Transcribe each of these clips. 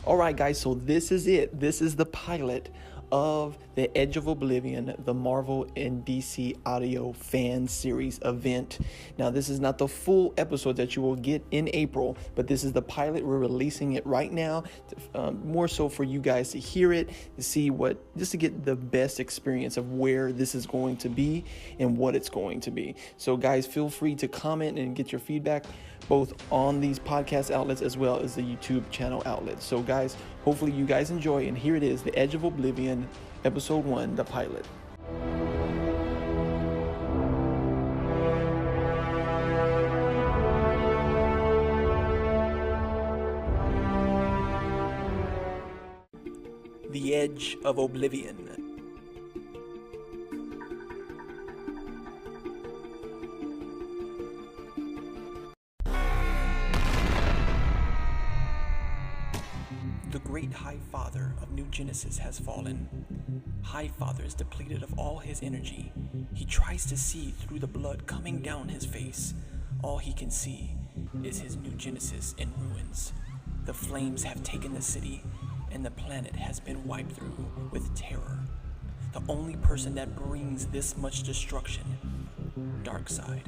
All right, guys, so this is it. This is the pilot of the Edge of Oblivion, the Marvel and DC audio fan series event. Now, this is not the full episode that you will get in April, but this is the pilot. We're releasing it right now, more so for you guys to hear it, to see just to get the best experience of where this is going to be and what it's going to be. So, guys, feel free to comment and get your feedback both on these podcast outlets as well as the YouTube channel outlets. So, guys, hopefully you guys enjoy, and here it is, The Edge of Oblivion, Episode 1, the pilot. The Edge of Oblivion. The great High Father of New Genesis has fallen. High Father is depleted of all his energy. He tries to see through the blood coming down his face. All he can see is his New Genesis in ruins. The flames have taken the city, and the planet has been wiped through with terror. The only person that brings this much destruction, Darkseid.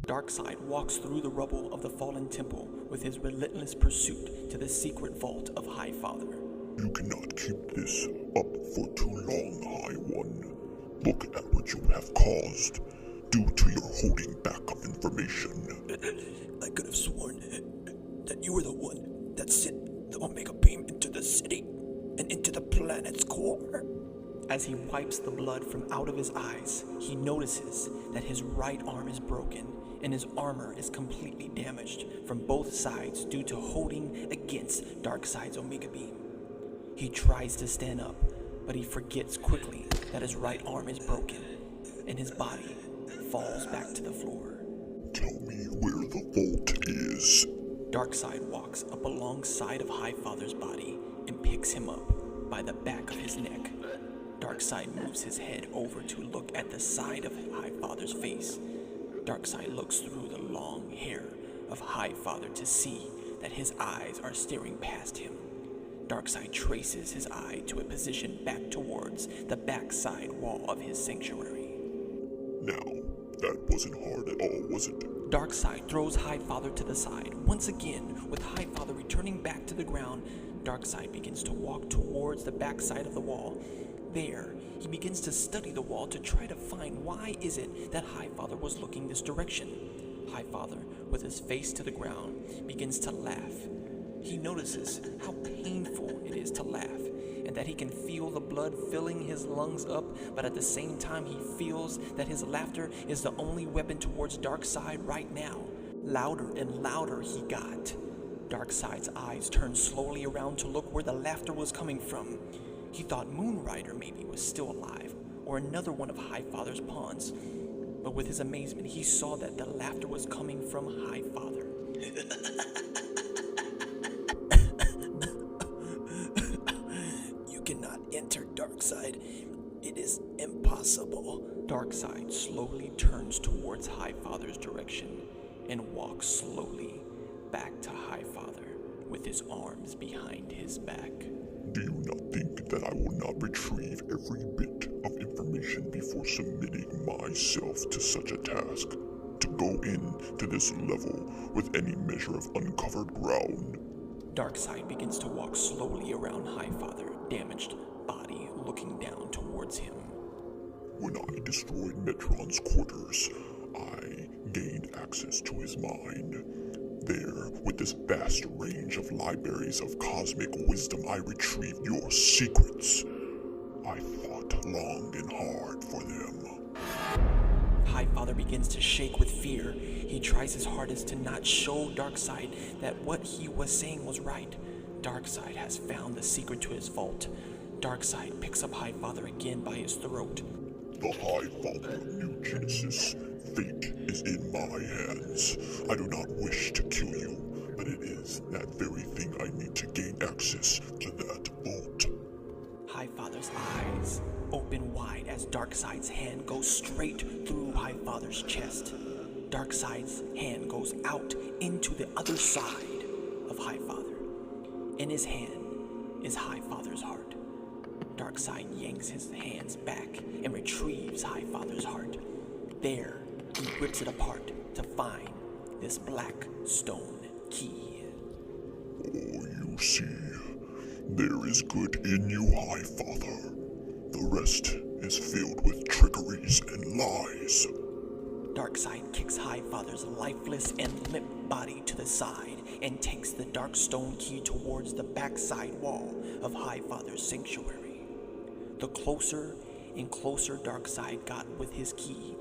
Darkseid walks through the rubble of the fallen temple with his relentless pursuit to the secret vault of High Father. You cannot keep this up for too long, High One. Look at what you have caused due to your holding back of information. I could have sworn that you were the one that sent the Omega Beam into the city and into the planet's core. As he wipes the blood from out of his eyes, he notices that his right arm is broken and his armor is completely damaged from both sides due to holding against Darkseid's Omega Beam. He tries to stand up, but he forgets quickly that his right arm is broken and his body falls back to the floor. Tell me where the vault is. Darkseid walks up alongside of High Father's body and picks him up by the back of his neck. Darkseid moves his head over to look at the side of High Father's face. Darkseid looks through the long hair of High Father to see that his eyes are staring past him. Darkseid traces his eye to a position back towards the backside wall of his sanctuary. Now, that wasn't hard at all, was it? Darkseid throws High Father to the side. Once again, with High Father returning back to the ground, Darkseid begins to walk towards the backside of the wall. There, he begins to study the wall to try to find why is it that High Father was looking this direction. High Father, with his face to the ground, begins to laugh. He notices how painful it is to laugh, and that he can feel the blood filling his lungs up, but at the same time he feels that his laughter is the only weapon towards Darkseid right now. Louder and louder he got. Darkseid's eyes turned slowly around to look where the laughter was coming from. He thought Moonrider maybe was still alive, or another one of High Father's pawns. But with his amazement, he saw that the laughter was coming from High Father. You cannot enter Darkseid. It is impossible. Darkseid slowly turns towards High Father's direction and walks slowly back to High Father with his arms behind his back. Do you not think that I will not retrieve every bit of information before submitting myself to such a task? To go into this level with any measure of uncovered ground? Darkseid begins to walk slowly around High Father, damaged body looking down towards him. When I destroyed Metron's quarters, I gained access to his mind. There, with this vast range of libraries of cosmic wisdom, I retrieved your secrets. I fought long and hard for them. High Father begins to shake with fear. He tries his hardest to not show Darkseid that what he was saying was right. Darkseid has found the secret to his vault. Darkseid picks up High Father again by his throat. The High Father of New Genesis, fate is in my hands. I do not wish to kill you, but it is that very thing I need to gain access to that vault. High Father's eyes open wide as Darkseid's hand goes straight through High Father's chest. Darkseid's hand goes out into the other side of High Father. In his hand is Highfather's heart. Darkseid yanks his hands back and retrieves Highfather's heart. There, he rips it apart to find this black stone key. Oh, you see, there is good in you, Highfather. The rest is filled with trickeries and lies. Darkseid kicks Highfather's lifeless and limp body to the side and takes the dark stone key towards the backside wall of Highfather's sanctuary. The closer and closer Darkseid got with his key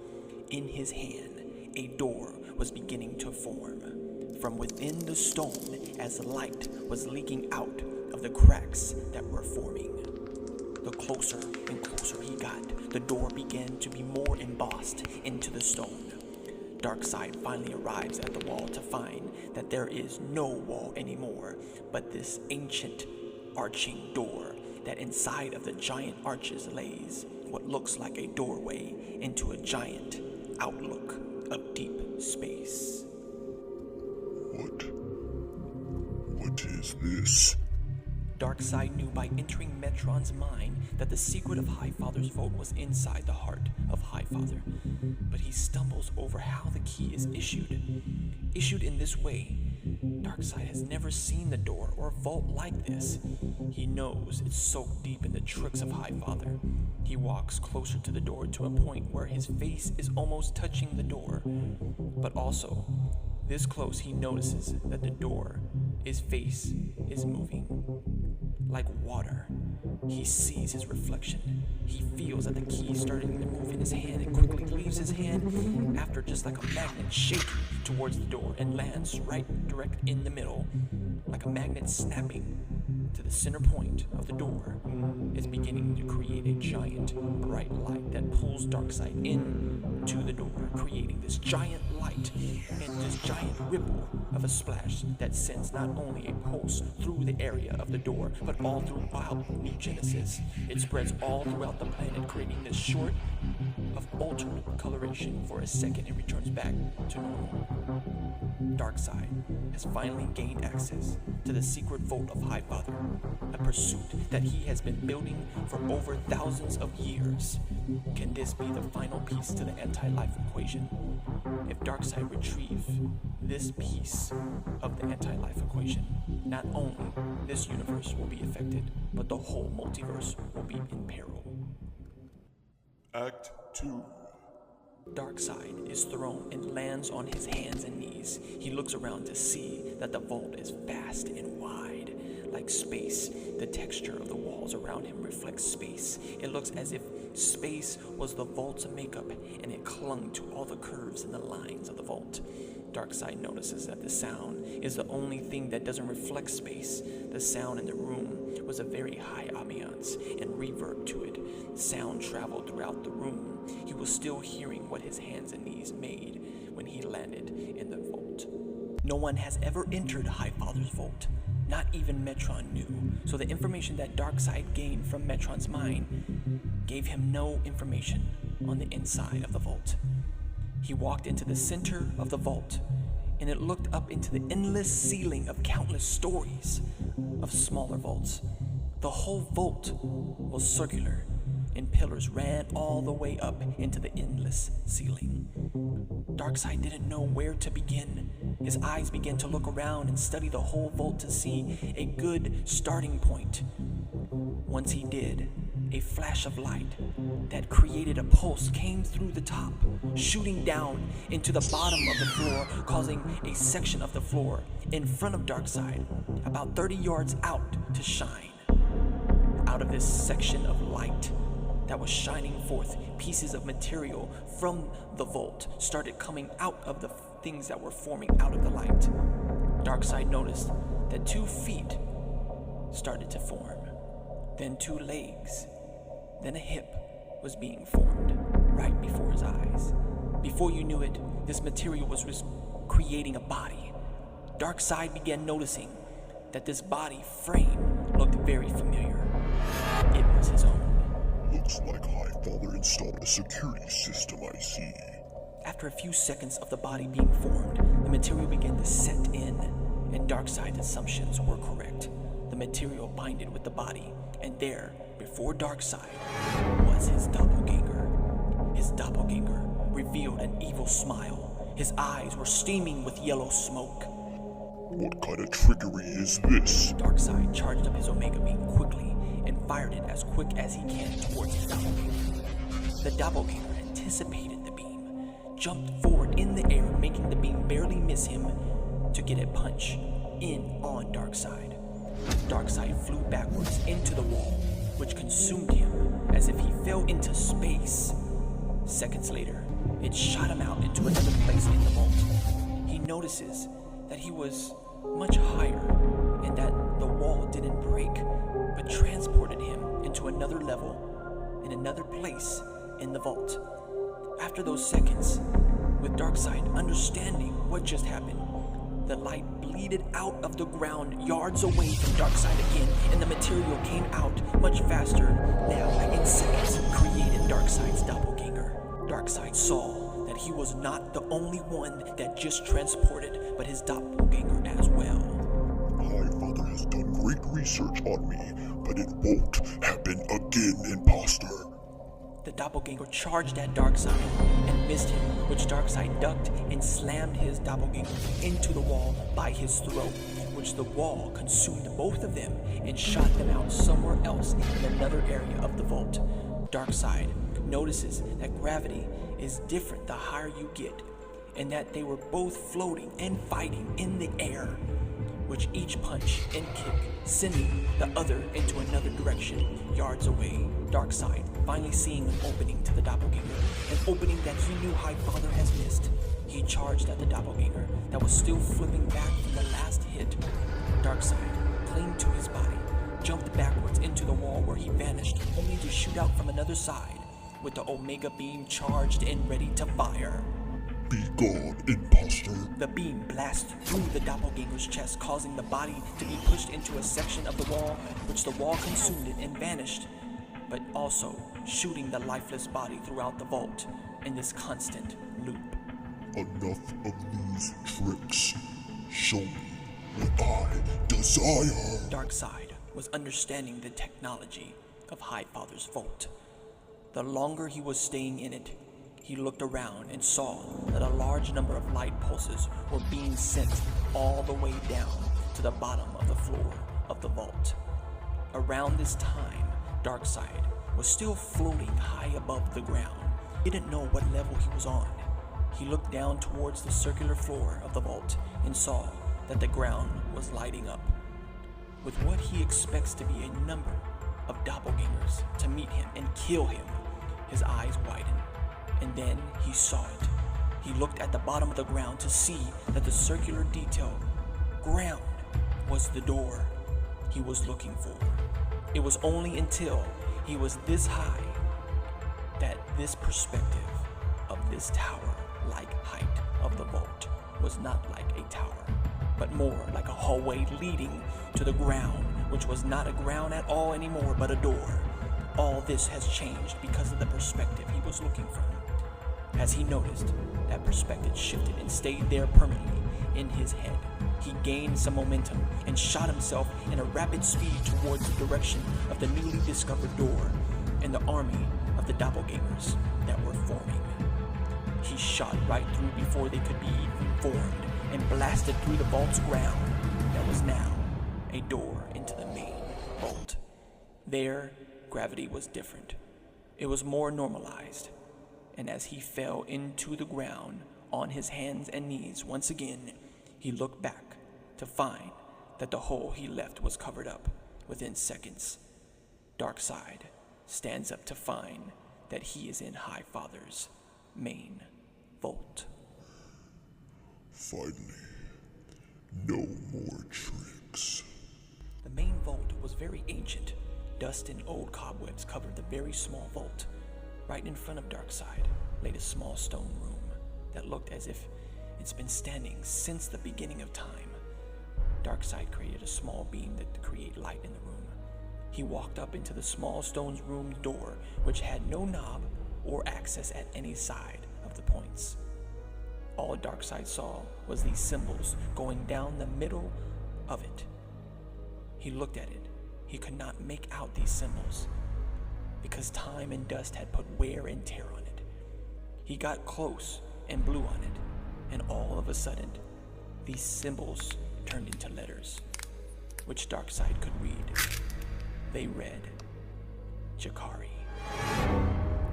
in his hand, a door was beginning to form from within the stone as light was leaking out of the cracks that were forming. The closer and closer he got, the door began to be more embossed into the stone. Darkseid finally arrives at the wall to find that there is no wall anymore, but this ancient arching door that inside of the giant arches lays what looks like a doorway into a giant outlook of deep space. What is this? Darkseid knew by entering Metron's mind that the secret of Highfather's vault was inside the heart of Highfather, but he stumbles over how the key is issued. Issued in this way, Darkseid has never seen the door or vault like this. He knows it's soaked deep in the tricks of Highfather. He walks closer to the door to a point where his face is almost touching the door, but also, this close he notices that the his face is moving. Like water, he sees his reflection. He feels that the key is starting to move in his hand and quickly leaves his hand after just like a magnet shaking towards the door and lands direct in the middle, like a magnet snapping to the center point of the door. Is beginning to create a giant bright light that pulls Darkseid in to the door, creating this giant light and this giant ripple of a splash that sends not only a pulse through the area of the door, but all throughout New Genesis. It spreads all throughout the planet, creating this short of altered coloration for a second and returns back to normal. Darkseid has finally gained access to the secret vault of Highfather, a pursuit that he has been building for over thousands of years. Can this be the final piece to the anti-life equation? If Darkseid retrieves this piece of the anti-life equation, not only this universe will be affected, but the whole multiverse will be in peril. Act 2. Darkseid is thrown and lands on his hands and knees. He looks around to see that the vault is vast and wide, like space. The texture of the walls around him reflects space. It looks as if space was the vault's makeup, and it clung to all the curves and the lines of the vault. Darkseid notices that the sound is the only thing that doesn't reflect space. The sound in the room was a very high ambiance and reverb to it. Sound traveled throughout the room. He was still hearing what his hands and knees made when he landed in the vault. No one has ever entered Highfather's vault. Not even Metron knew, so the information that Darkseid gained from Metron's mind gave him no information on the inside of the vault. He walked into the center of the vault, and it looked up into the endless ceiling of countless stories of smaller vaults. The whole vault was circular, and pillars ran all the way up into the endless ceiling. Darkseid didn't know where to begin. His eyes began to look around and study the whole vault to see a good starting point. Once he did, a flash of light that created a pulse came through the top, shooting down into the bottom of the floor, causing a section of the floor in front of Darkseid, about 30 yards out, to shine. Out of this section of light that was shining forth, pieces of material from the vault started coming out of the things that were forming out of the light. Darkseid noticed that 2 feet started to form, then 2 legs, then a hip was being formed right before his eyes. Before you knew it, this material was creating a body. Darkseid began noticing that this body frame looked very familiar. It was his own. Looks like Highfather installed a security system, I see. After a few seconds of the body being formed, the material began to set in, and Darkseid's assumptions were correct. The material binded with the body, and there, before Darkseid, was his doppelganger. His doppelganger revealed an evil smile. His eyes were steaming with yellow smoke. What kind of trickery is this? Darkseid charged up his Omega Beam quickly and fired it as quick as he can towards his doppelganger. The doppelganger anticipated the beam, jumped forward in the air, making the beam barely miss him to get a punch in on Darkseid. Darkseid flew backwards into the wall, which consumed him as if he fell into space. Seconds later, it shot him out into another place in the vault. He notices that he was much higher and that the wall didn't break, but transported him into another level in another place in the vault. After those seconds, with Darkseid understanding what just happened, the light bleeded out of the ground yards away from Darkseid again, and the material came out much faster. Now, in seconds, created Darkseid's doppelganger. Darkseid saw that he was not the only one that just transported, but his doppelganger as well. My father has done great research on me, but it won't happen again, imposter. The doppelganger charged at Darkseid and missed him, which Darkseid ducked and slammed his doppelganger into the wall by his throat, which the wall consumed both of them and shot them out somewhere else in another area of the vault. Darkseid notices that gravity is different the higher you get, and that they were both floating and fighting in the air, which each punch and kick sending the other into another direction yards away. Darkseid, finally seeing an opening to the doppelganger, an opening that he knew Highfather has missed, he charged at the doppelganger that was still flipping back from the last hit. Darkseid clinged to his body, jumped backwards into the wall where he vanished, only to shoot out from another side with the Omega Beam charged and ready to fire. Be gone, imposter. The beam blasted through the doppelganger's chest, causing the body to be pushed into a section of the wall, which the wall consumed it and vanished, but also shooting the lifeless body throughout the vault in this constant loop. Enough of these tricks. Show me what I desire. Darkseid was understanding the technology of Highfather's vault. The longer he was staying in it, he looked around and saw that a large number of light pulses were being sent all the way down to the bottom of the floor of the vault. Around this time, Darkseid was still floating high above the ground. He didn't know what level he was on. He looked down towards the circular floor of the vault and saw that the ground was lighting up with what he expects to be a number of doppelgangers to meet him and kill him. His eyes widened, and then he saw it. He looked at the bottom of the ground to see that the circular detail ground was the door he was looking for. It was only until he was this high that this perspective of this tower-like height of the vault was not like a tower, but more like a hallway leading to the ground, which was not a ground at all anymore, but a door. All this has changed because of the perspective he was looking from. As he noticed, that perspective shifted and stayed there permanently in his head. He gained some momentum and shot himself in a rapid speed towards the direction of the newly discovered door and the army of the doppelgangers that were forming. He shot right through before they could be even formed and blasted through the vault's ground that was now a door into the main vault. There, gravity was different. It was more normalized, and as he fell into the ground on his hands and knees once again, he looked back to find that the hole he left was covered up within seconds. Darkseid stands up to find that he is in Highfather's main vault. Finally, no more tricks. The main vault was very ancient. Dust and old cobwebs covered the very small vault. Right in front of Darkseid laid a small stone room that looked as if it's been standing since the beginning of time. Darkseid created a small beam to create light in the room. He walked up into the small stone room's door, which had no knob or access at any side of the points. All Darkseid saw was these symbols going down the middle of it. He looked at it. He could not make out these symbols because time and dust had put wear and tear on it. He got close and blew on it, and all of a sudden, these symbols turned into letters, which Darkseid could read. They read, Jakari.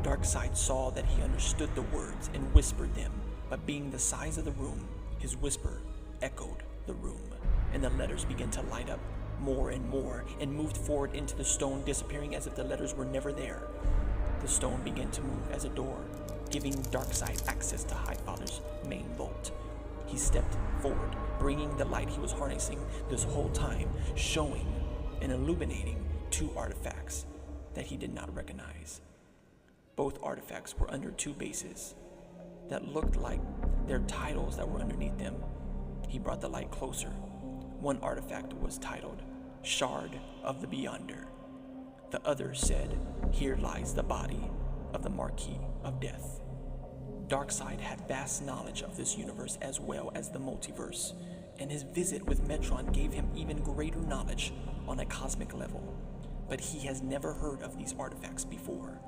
Darkseid saw that he understood the words and whispered them, but being the size of the room, his whisper echoed the room, and the letters began to light up more and more and moved forward into the stone, disappearing as if the letters were never there. The stone began to move as a door, giving Darkseid access to Highfather's main vault. He stepped forward, bringing the light he was harnessing this whole time, showing and illuminating two artifacts that he did not recognize. Both artifacts were under two bases that looked like their titles that were underneath them. He brought the light closer. One artifact was titled Shard of the Beyonder. The other said, Here lies the body of the Marquis of Death. Darkseid had vast knowledge of this universe as well as the multiverse, and his visit with Metron gave him even greater knowledge on a cosmic level. But he has never heard of these artifacts before.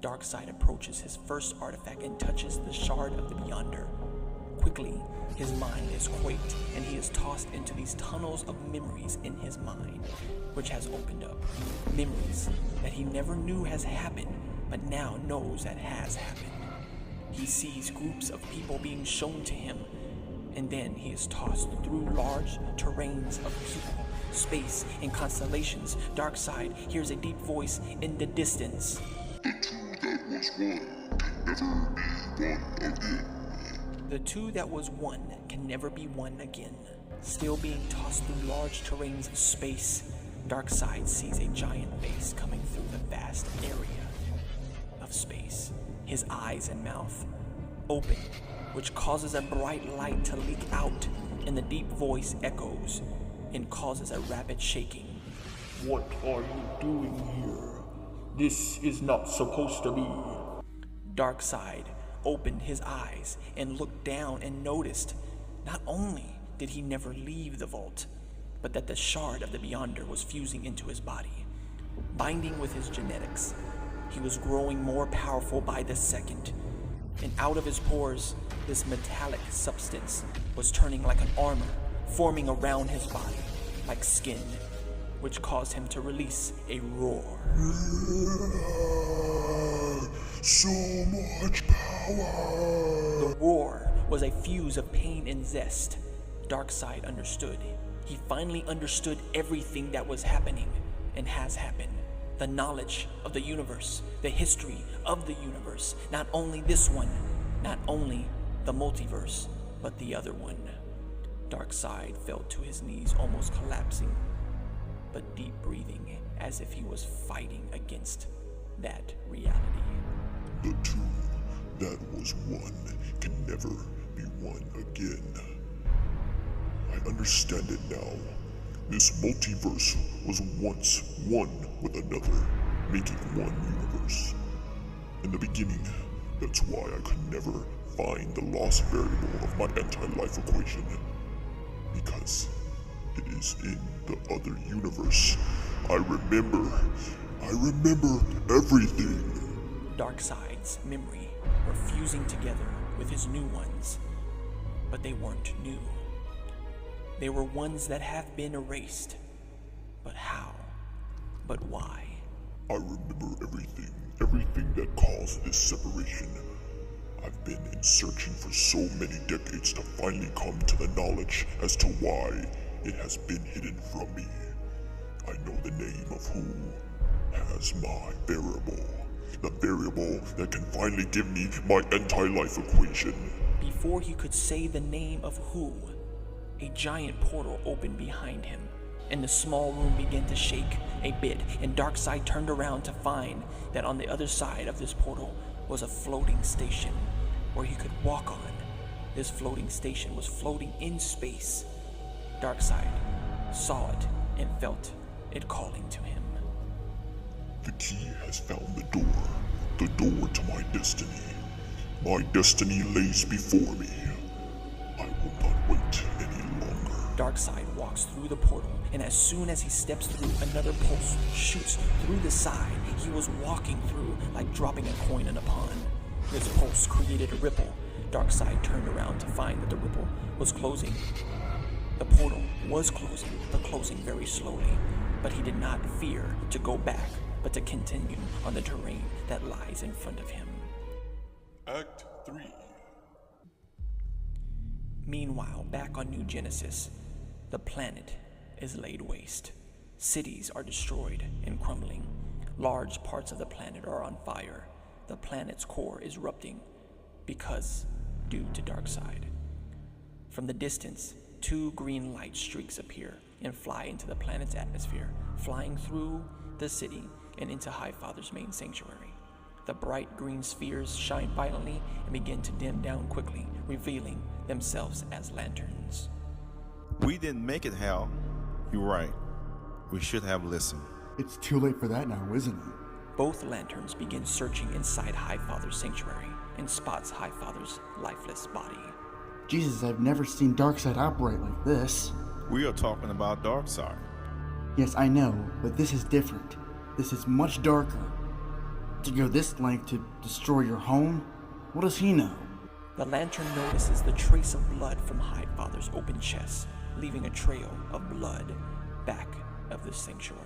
Darkseid approaches his first artifact and touches the Shard of the Beyonder. Quickly, his mind is quaked, and he is tossed into these tunnels of memories in his mind, which has opened up. Memories that he never knew has happened, but now knows that has happened. He sees groups of people being shown to him, and then he is tossed through large terrains of people, space, and constellations. Darkseid hears a deep voice in the distance. The two that was one can never be one again. Still being tossed through large terrains of space, Darkseid sees a giant face coming through the vast area of space. His eyes and mouth open, which causes a bright light to leak out, and the deep voice echoes and causes a rapid shaking. What are you doing here? This is not supposed to be. Darkseid opened his eyes and looked down and noticed not only did he never leave the vault, but that the Shard of the Beyonder was fusing into his body, binding with his genetics. He was growing more powerful by the second, and out of his pores, this metallic substance was turning like an armor, forming around his body like skin, which caused him to release a roar. So much power! The roar was a fuse of pain and zest. Darkseid understood. He finally understood everything that was happening and has happened. The knowledge of the universe, the history of the universe, not only this one, not only the multiverse, but the other one. Darkseid fell to his knees, almost collapsing, but deep breathing as if he was fighting against that reality. The two that was one can never be one again. I understand it now. This multiverse was once one with another, making one universe. In the beginning, that's why I could never find the lost variable of my anti-life equation. Because it is in the other universe. I remember everything. Darkseid's memory were fusing together with his new ones, but they weren't new. They were ones that have been erased. But how? But why? I remember everything that caused this separation. I've been in searching for so many decades to finally come to the knowledge as to why it has been hidden from me. I know the name of who has my variable. The variable that can finally give me my anti-life equation. Before he could say the name of who, a giant portal opened behind him, and the small room began to shake a bit, and Darkseid turned around to find that on the other side of this portal was a floating station where he could walk on. This floating station was floating in space. Darkseid saw it and felt it calling to him. The key has found the door to my destiny. My destiny lays before me. I will not wait any longer. Darkseid walks through the portal and as soon as he steps through, another pulse shoots through the side he was walking through, like dropping a coin in a pond. This pulse created a ripple. Darkseid turned around to find that the ripple was closing. The portal was closing, but closing very slowly. But he did not fear to go back, but to continue on the terrain that lies in front of him. Act 3. Meanwhile, back on New Genesis, the planet is laid waste. Cities are destroyed and crumbling. Large parts of the planet are on fire. The planet's core is erupting because due to Darkseid. From the distance, 2 green light streaks appear and fly into the planet's atmosphere, flying through the city and into Highfather's main sanctuary. The bright green spheres shine violently and begin to dim down quickly, revealing themselves as lanterns. We didn't make it, Hal. You're right. We should have listened. It's too late for that now, isn't it? Both lanterns begin searching inside Highfather's sanctuary and spots Highfather's lifeless body. Jesus, I've never seen Darkseid operate like this. We are talking about Darkseid. Yes, I know, but this is different. This is much darker. To go this length to destroy your home? What does he know? The lantern notices the trace of blood from Highfather's open chest, leaving a trail of blood back of the sanctuary.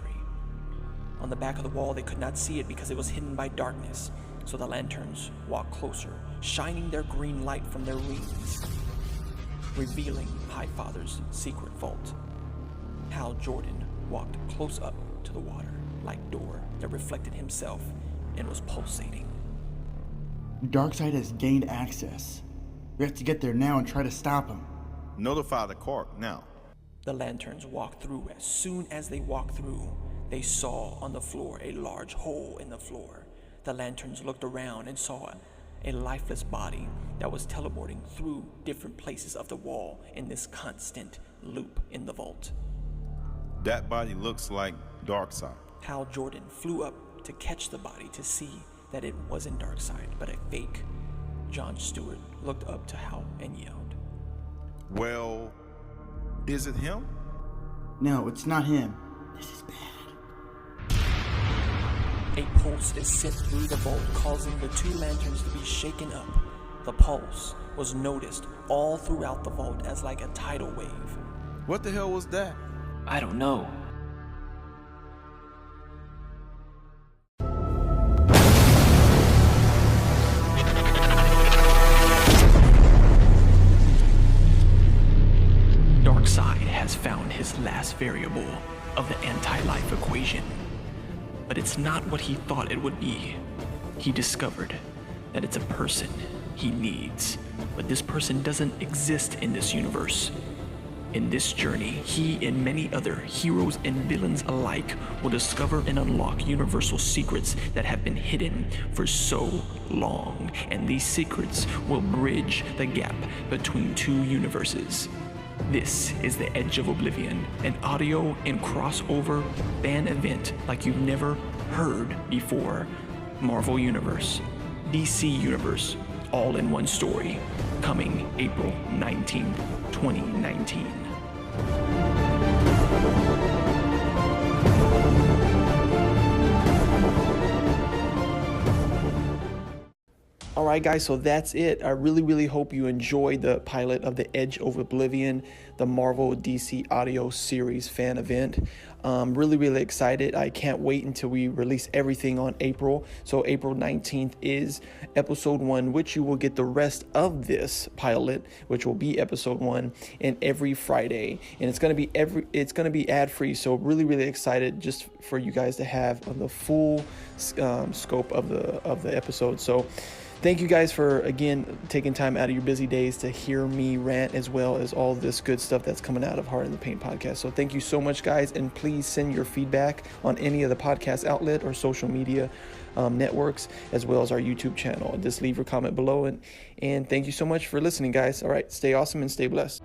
On the back of the wall, they could not see it because it was hidden by darkness, so the lanterns walked closer, shining their green light from their wings, revealing Highfather's secret vault. Hal Jordan walked close up to the water-like door that reflected himself and was pulsating. Darkseid has gained access. We have to get there now and try to stop him. Notify the court now. The lanterns walked through. As soon as they walked through, they saw on the floor a large hole in the floor. The lanterns looked around and saw a lifeless body that was teleporting through different places of the wall in this constant loop in the vault. That body looks like Darkseid. Hal Jordan flew up to catch the body to see that it wasn't Darkseid, but a fake. John Stewart looked up to Hal and yelled, Well, is it him? No, it's not him. This is bad. A pulse is sent through the vault, causing the 2 lanterns to be shaken up. The pulse was noticed all throughout the vault as like a tidal wave. What the hell was that? I don't know. Darkseid has found his last variable of the anti-life equation. But it's not what he thought it would be. He discovered that it's a person he needs, but this person doesn't exist in this universe. In this journey, he and many other heroes and villains alike will discover and unlock universal secrets that have been hidden for so long, and these secrets will bridge the gap between 2 universes. This is the Edge of Oblivion, an audio and crossover fan event like you've never heard before. Marvel Universe, DC Universe, all in one story, coming April 19th, 2019. Alright guys, so that's it. I really hope you enjoyed the pilot of the Edge of Oblivion, the Marvel DC audio series fan event. Really excited. I can't wait until we release everything on April. So April 19th is episode 1, which you will get the rest of this pilot, which will be episode 1, and every Friday. And it's gonna be ad-free. So really excited just for you guys to have the full scope of the episode. So thank you guys for, again, taking time out of your busy days to hear me rant, as well as all this good stuff that's coming out of Heart in the Paint podcast. So thank you so much, guys, and please send your feedback on any of the podcast outlet or social media networks, as well as our YouTube channel. Just leave your comment below, and thank you so much for listening, guys. All right, stay awesome and stay blessed.